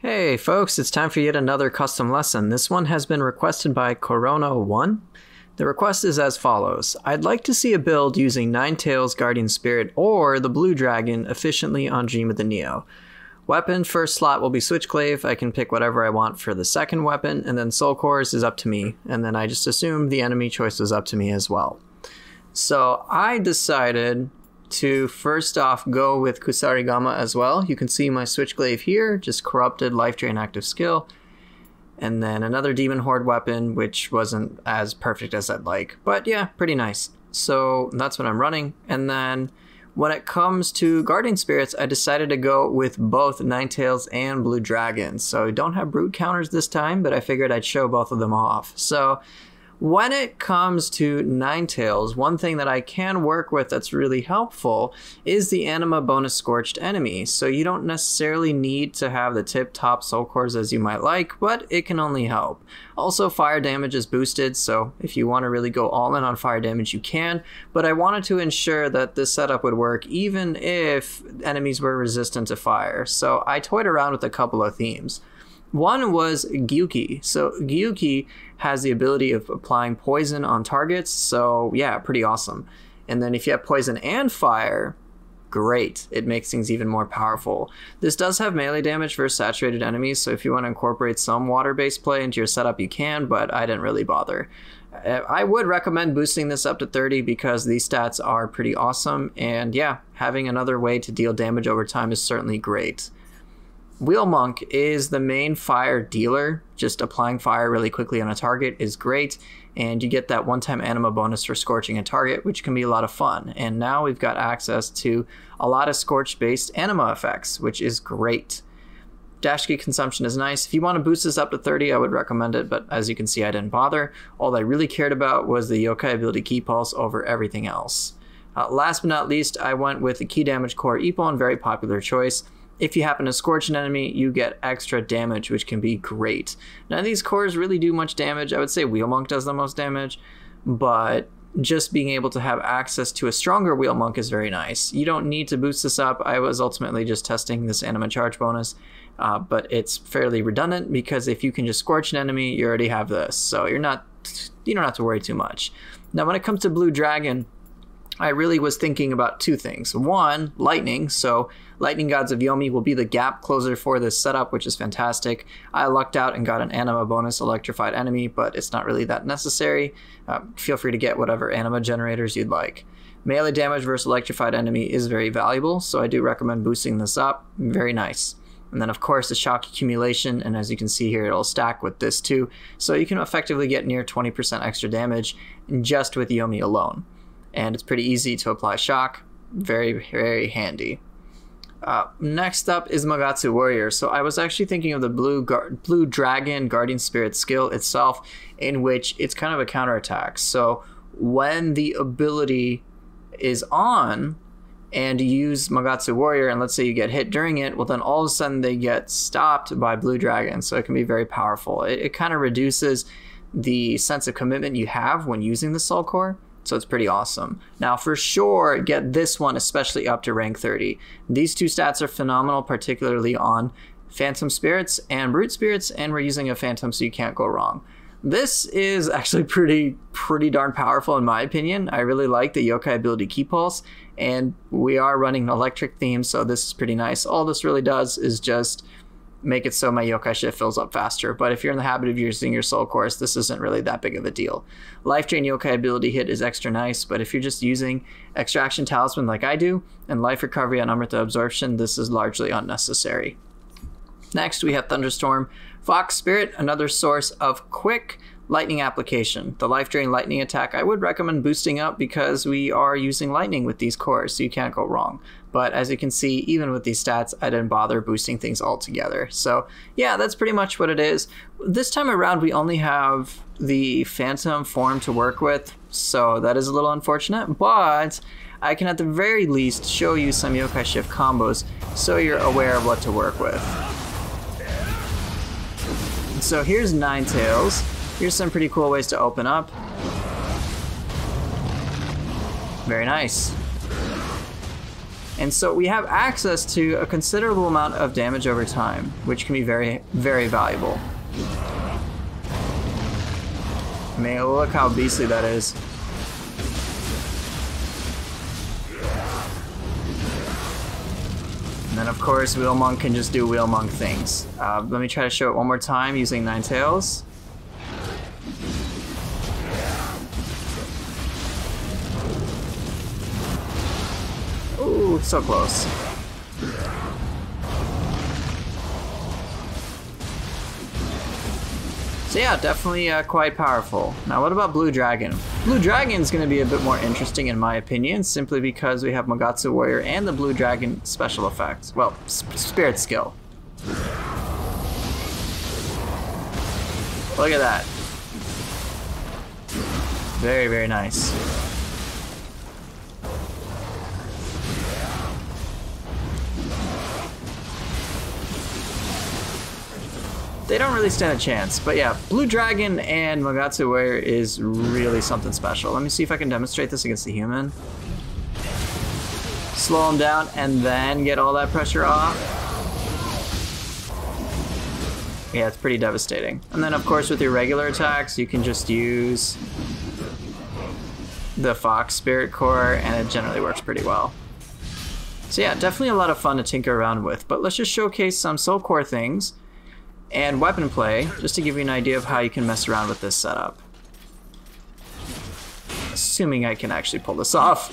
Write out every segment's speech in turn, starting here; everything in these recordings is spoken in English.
Hey folks, it's time for yet another custom lesson. This one has been requested by chorono1. The request is as follows. I'd like to see a build using Ninetales Guardian Spirit or the Blue Dragon efficiently on Dream of the Nioh. Weapon first slot will be Switchglaive. I can pick whatever I want for the second weapon, and then Soul Cores is up to me, and then I just assume the enemy choice was up to me as well. So I decided to first off go with Kusarigama as well. You can see my Switchglaive here, just corrupted, life drain, active skill. And then another Demon Horde weapon, which wasn't as perfect as I'd like. But yeah, pretty nice. So that's what I'm running. And then when it comes to Guardian Spirits, I decided to go with both Ninetales and Blue Dragon. So I don't have brute counters this time, but I figured I'd show both of them off. So when it comes to Ninetales, one thing that I can work with that's really helpful is the Anima bonus Scorched Enemy. So you don't necessarily need to have the tip-top soul cores as you might like, but it can only help. Also, fire damage is boosted, so if you want to really go all in on fire damage, you can. But I wanted to ensure that this setup would work even if enemies were resistant to fire. So I toyed around with a couple of themes. One was Gyuki. So Gyuki has the ability of applying poison on targets, so yeah, pretty awesome. And then if you have poison and fire, great. It makes things even more powerful. This does have melee damage versus saturated enemies, so if you want to incorporate some water-based play into your setup, you can, but I didn't really bother. I would recommend boosting this up to 30 because these stats are pretty awesome, and yeah, having another way to deal damage over time is certainly great. Wheelmonk is the main fire dealer. Just applying fire really quickly on a target is great, and you get that one-time anima bonus for scorching a target, which can be a lot of fun. And now we've got access to a lot of scorch-based anima effects, which is great. Dash key consumption is nice. If you want to boost this up to 30, I would recommend it, but as you can see, I didn't bother. All I really cared about was the yokai ability Ki Pulse over everything else. Last but not least, I went with the key damage core Ippon, very popular choice. If you happen to scorch an enemy, you get extra damage, which can be great. None of these cores really do much damage. I would say Wheelmonk does the most damage, but just being able to have access to a stronger Wheelmonk is very nice. You don't need to boost this up. I was ultimately just testing this anima charge bonus, but it's fairly redundant because if you can just scorch an enemy, you already have this. So you don't have to worry too much. Now, when it comes to Blue Dragon, I really was thinking about two things. One, lightning. So Lightning Gods of Yomi will be the gap closer for this setup, which is fantastic. I lucked out and got an anima bonus electrified enemy, but it's not really that necessary. Feel free to get whatever anima generators you'd like. Melee damage versus electrified enemy is very valuable, so I do recommend boosting this up. Very nice. And then of course the shock accumulation, and as you can see here, it'll stack with this too. So you can effectively get near 20% extra damage just with Yomi alone. And it's pretty easy to apply shock. Very, very handy. Next up is Magatsu Warrior. So I was actually thinking of the Blue Dragon Guardian Spirit skill itself, in which it's kind of a counterattack. So when the ability is on and you use Magatsu Warrior, and let's say you get hit during it, well then all of a sudden they get stopped by Blue Dragon. So it can be very powerful. It kind of reduces the sense of commitment you have when using the Soul Core. So it's pretty awesome. Now for sure, get this one especially up to rank 30. These two stats are phenomenal, particularly on Phantom Spirits and Brute Spirits, and we're using a Phantom, so you can't go wrong. This is actually pretty darn powerful in my opinion. I really like the yokai ability Ki Pulse, and we are running an electric theme, so this is pretty nice. All this really does is just make it so my yokai shift fills up faster, but if you're in the habit of using your soul cores, this isn't really that big of a deal. Life drain yokai ability hit is extra nice, but if you're just using extraction talisman like I do and life recovery on Amrita absorption, this is largely unnecessary. Next we have Thunderstorm Fox Spirit, another source of quick lightning application. The life drain lightning attack I would recommend boosting up because we are using lightning with these cores, so you can't go wrong. But as you can see, even with these stats, I didn't bother boosting things altogether. So yeah, that's pretty much what it is. This time around, we only have the Phantom form to work with, so that is a little unfortunate, but I can at the very least show you some yokai shift combos so you're aware of what to work with. So here's Ninetales. Here's some pretty cool ways to open up. Very nice. And so we have access to a considerable amount of damage over time, which can be very, very valuable. Man, look how beastly that is. And then of course Wheelmonk can just do Wheelmonk things. Let me try to show it one more time using Nine Tails. Ooh, so close. So yeah, definitely quite powerful. Now what about Blue Dragon? Blue Dragon's going to be a bit more interesting in my opinion, simply because we have Magatsu Warrior and the Blue Dragon special effects. Well, spirit skill. Look at that. Very, very nice. They don't really stand a chance, but yeah, Blue Dragon and Magatsu Warrior is really something special. Let me see if I can demonstrate this against the human. Slow him down and then get all that pressure off. Yeah, it's pretty devastating. And then of course with your regular attacks, you can just use the Fox Spirit Core and it generally works pretty well. So yeah, definitely a lot of fun to tinker around with, but let's just showcase some Soul Core things and weapon play, just to give you an idea of how you can mess around with this setup. Assuming I can actually pull this off.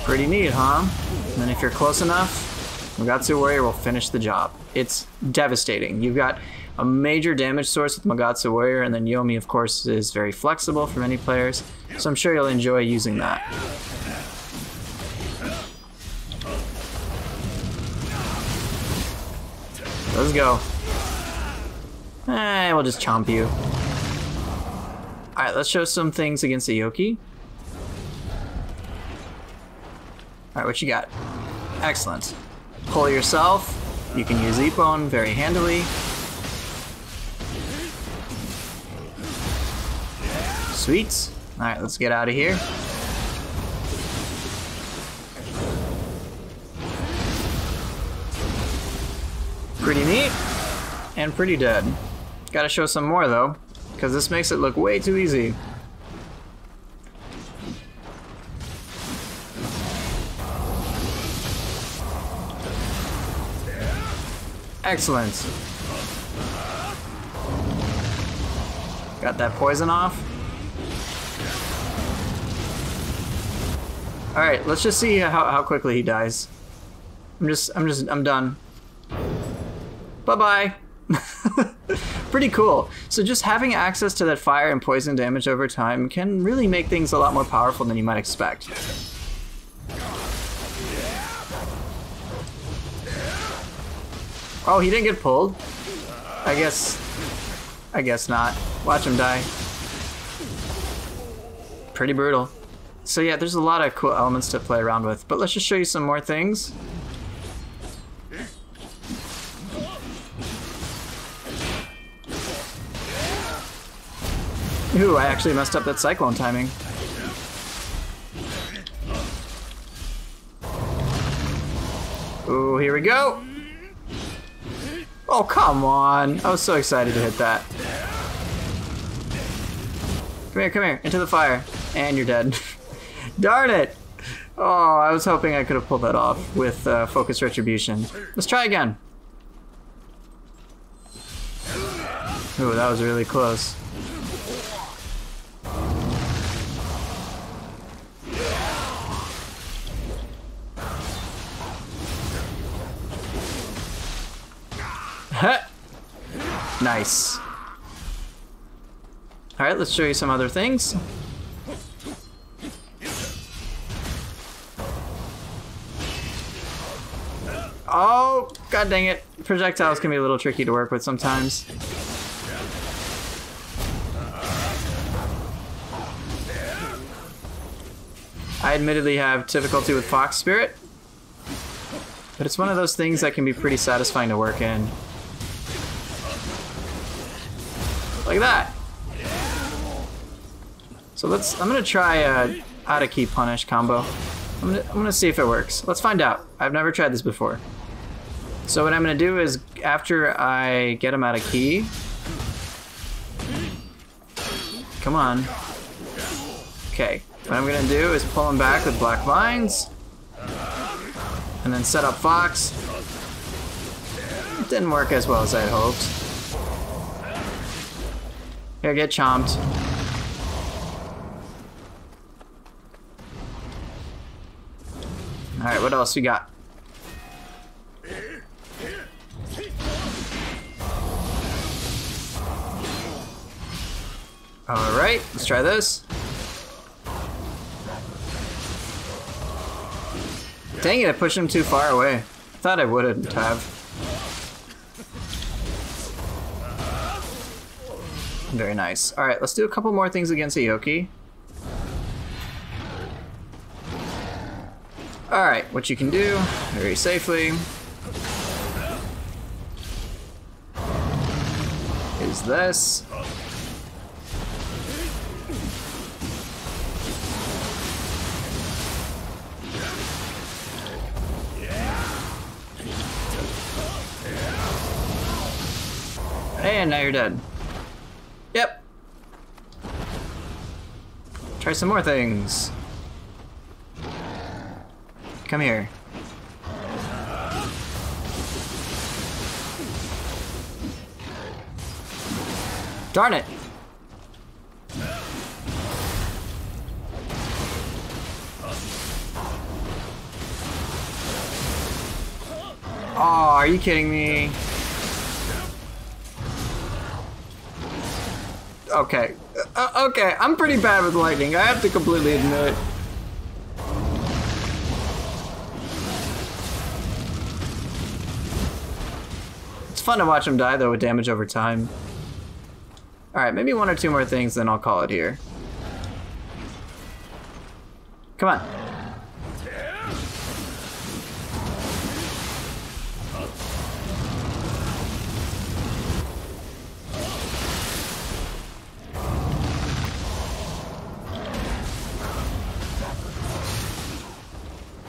Pretty neat, huh? And then if you're close enough, Magatsu Warrior will finish the job. It's devastating. You've got a major damage source with Magatsu Warrior, and then Yomi, of course, is very flexible for many players, so I'm sure you'll enjoy using that. Let's go. We'll just chomp you. Alright, let's show some things against the Yoki. Alright, what you got? Excellent. Pull yourself. You can use Ippon very handily. Sweet. Alright, let's get out of here. Pretty neat, and pretty dead. Gotta show some more though, because this makes it look way too easy. Excellent. Got that poison off. Alright, let's just see how quickly he dies. I'm done. Bye-bye. Pretty cool. So just having access to that fire and poison damage over time can really make things a lot more powerful than you might expect. Oh, he didn't get pulled? I guess not. Watch him die. Pretty brutal. So yeah, there's a lot of cool elements to play around with, but let's just show you some more things. Ooh, I actually messed up that cyclone timing. Ooh, here we go. Oh, come on. I was so excited to hit that. Come here, into the fire. And you're dead. Darn it. Oh, I was hoping I could have pulled that off with Focus Retribution. Let's try again. Ooh, that was really close. Nice. Alright, let's show you some other things. Oh, god dang it. Projectiles can be a little tricky to work with sometimes. I admittedly have difficulty with Fox Spirit, but it's one of those things that can be pretty satisfying to work in. Like that. So I'm gonna try a out of key punish combo. I'm gonna see if it works. Let's find out. I've never tried this before. So what I'm gonna do is after I get him out of key. Come on. Okay. What I'm gonna do is pull him back with Black Vines. And then set up Fox. It didn't work as well as I had hoped. Here, get chomped. Alright, what else we got? Alright, let's try this. Dang it, I pushed him too far away. I thought I wouldn't have. Very nice. Alright, let's do a couple more things against Yoki. Alright, what you can do, very safely, is this. And now you're dead. Yep. Try some more things. Come here. Darn it! Oh, are you kidding me? Okay. Okay, I'm pretty bad with lightning. I have to completely admit. It's fun to watch him die, though, with damage over time. Alright, maybe one or two more things, then I'll call it here. Come on.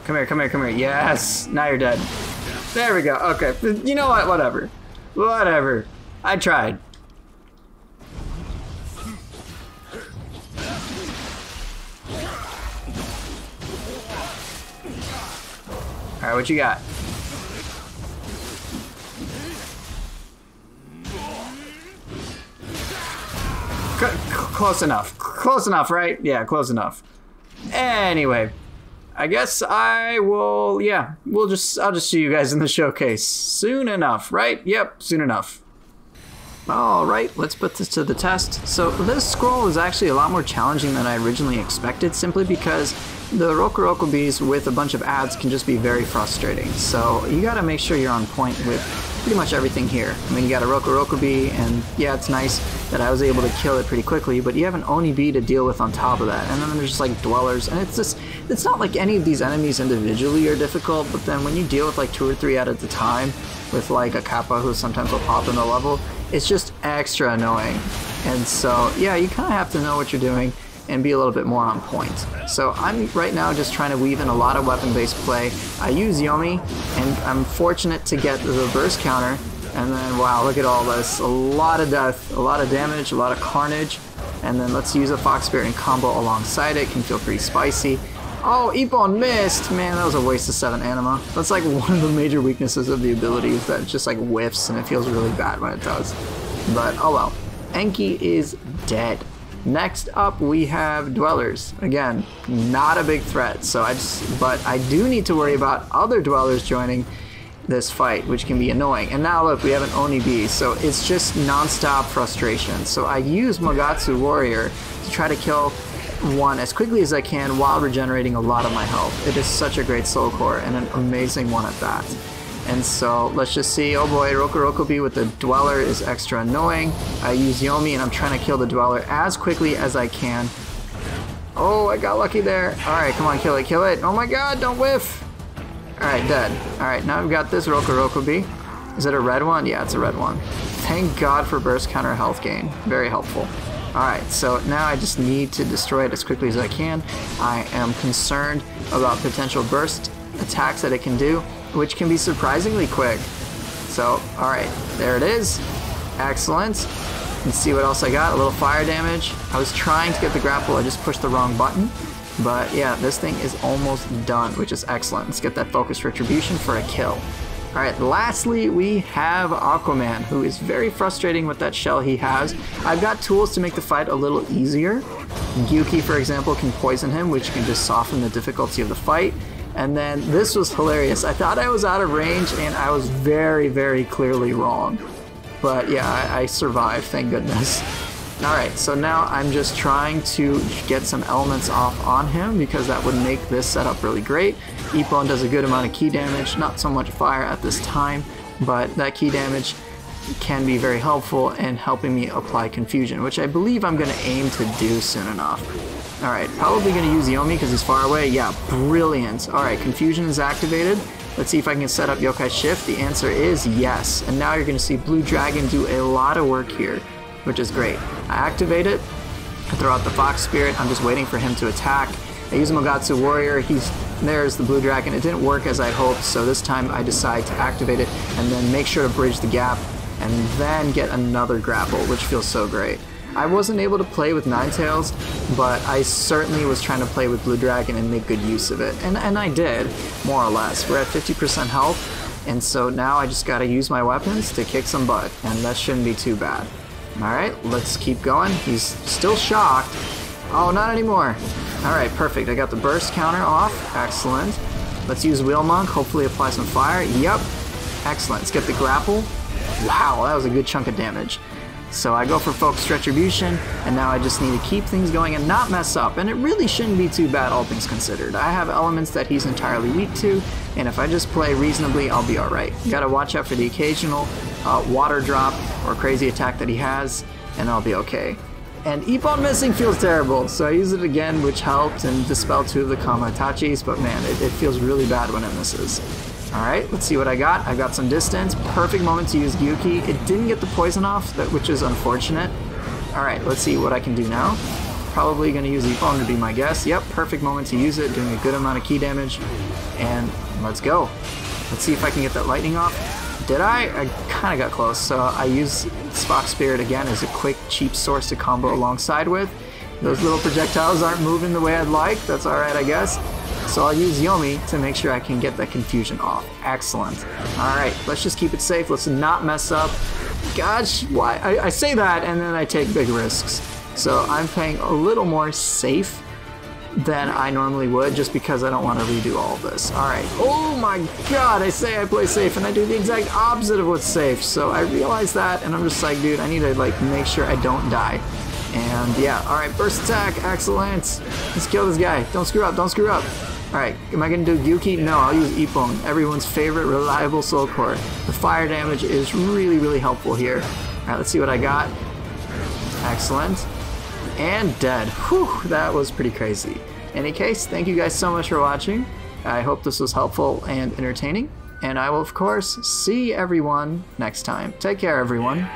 Come here, come here, come here. Yes! Now you're dead. There we go. Okay. You know what? Whatever. Whatever. I tried. Alright, what you got? Close enough. Close enough, right? Yeah, close enough. Anyway. I guess I will, yeah, I'll just see you guys in the showcase soon enough, right? Yep, soon enough. Alright, let's put this to the test. So this scroll is actually a lot more challenging than I originally expected, simply because the Rokurokubis with a bunch of ads can just be very frustrating. So you gotta make sure you're on point with pretty much everything here. I mean, you got a Rokurokubi, and yeah, it's nice that I was able to kill it pretty quickly, but you have an Oni-bi to deal with on top of that, and then there's just like dwellers, and it's not like any of these enemies individually are difficult, but then when you deal with like 2 or 3 at a time, with like a Kappa who sometimes will pop in the level, it's just extra annoying. And so, yeah, you kind of have to know what you're doing and be a little bit more on point. So I'm right now just trying to weave in a lot of weapon-based play. I use Yomi, and I'm fortunate to get the burst counter, and then wow, look at all this. A lot of death, a lot of damage, a lot of carnage, and then let's use a Fox Spirit and combo alongside it. Can feel pretty spicy. Oh, Ippon missed! Man, that was a waste of 7 anima. That's like one of the major weaknesses of the ability, is that it just like whiffs and it feels really bad when it does. But oh well. Enki is dead. Next up we have Dwellers. Again, not a big threat, but I do need to worry about other Dwellers joining this fight, which can be annoying. And now look, we have an Oni-bi, so it's just non-stop frustration. So I use Magatsu Warrior to try to kill one as quickly as I can while regenerating a lot of my health. It is such a great soul core, and an amazing one at that. And so let's just see. Oh boy, Rokurokubi with the Dweller is extra annoying. I use Yomi and I'm trying to kill the Dweller as quickly as I can. Oh, I got lucky there. Alright, come on, kill it, kill it. Oh my god, don't whiff. Alright, dead. Alright, now we've got this Rokurokubi. Is it a red one? Yeah, it's a red one. Thank god for burst counter health gain. Very helpful. Alright, so now I just need to destroy it as quickly as I can. I am concerned about potential burst attacks that it can do, which can be surprisingly quick. So, alright, there it is. Excellent. Let's see what else I got. A little fire damage. I was trying to get the grapple, I just pushed the wrong button. But yeah, this thing is almost done, which is excellent. Let's get that focused retribution for a kill. Alright, lastly we have Aquaman, who is very frustrating with that shell he has. I've got tools to make the fight a little easier. Gyuki, for example, can poison him, which can just soften the difficulty of the fight. And then this was hilarious. I thought I was out of range, and I was very, very clearly wrong. But yeah, I survived, thank goodness. Alright, so now I'm just trying to get some elements off on him because that would make this setup really great. Ippon does a good amount of ki damage, not so much fire at this time, but that ki damage can be very helpful in helping me apply confusion, which I believe I'm going to aim to do soon enough. Alright, probably going to use Yomi because he's far away. Yeah, brilliant. Alright, confusion is activated. Let's see if I can set up Yokai Shift. The answer is yes. And now you're going to see Blue Dragon do a lot of work here, which is great. I activate it, I throw out the Fox Spirit, I'm just waiting for him to attack. I use Magatsu Warrior, there's the Blue Dragon. It didn't work as I hoped, so this time I decide to activate it and then make sure to bridge the gap and then get another grapple, which feels so great. I wasn't able to play with Ninetales, but I certainly was trying to play with Blue Dragon and make good use of it. And I did, more or less. We're at 50% health, and so now I just gotta use my weapons to kick some butt, and that shouldn't be too bad. Alright, let's keep going. He's still shocked. Oh, not anymore. Alright, perfect. I got the burst counter off. Excellent. Let's use Wheelmonk, hopefully apply some fire. Yep. Excellent. Let's get the grapple. Wow, that was a good chunk of damage. So I go for Focused Retribution, and now I just need to keep things going and not mess up. And it really shouldn't be too bad, all things considered. I have elements that he's entirely weak to, and if I just play reasonably, I'll be alright. Gotta watch out for the occasional water drop or crazy attack that he has, and I'll be okay. And Ippon missing feels terrible, so I use it again, which helped and dispelled 2 of the Kamatachis, but man, it feels really bad when it misses. Alright, let's see what I got. I got some distance. Perfect moment to use Gyuki. It didn't get the poison off, which is unfortunate. Alright, let's see what I can do now. Probably going to use Ippon to be my guess. Yep, perfect moment to use it, doing a good amount of ki damage. And let's go. Let's see if I can get that lightning off. Did I? I kind of got close, so I use Fox Spirit again as a quick, cheap source to combo alongside with. Those little projectiles aren't moving the way I'd like. That's alright, I guess. So I'll use Yomi to make sure I can get that confusion off. Excellent. Alright, let's just keep it safe. Let's not mess up. Gosh, why? I say that and then I take big risks. So I'm playing a little more safe than I normally would just because I don't want to redo all of this. Alright. Oh my god, I say I play safe and I do the exact opposite of what's safe. So I realize that and I'm just like, dude, I need to like make sure I don't die. And yeah, alright, burst attack, excellent. Let's kill this guy. Don't screw up, don't screw up. Alright, am I going to do Gyuki? No, I'll use Ippon, everyone's favorite reliable soul core. The fire damage is really, really helpful here. Alright, let's see what I got. Excellent. And dead. Whew, that was pretty crazy. In any case, thank you guys so much for watching. I hope this was helpful and entertaining. And I will, of course, see everyone next time. Take care, everyone.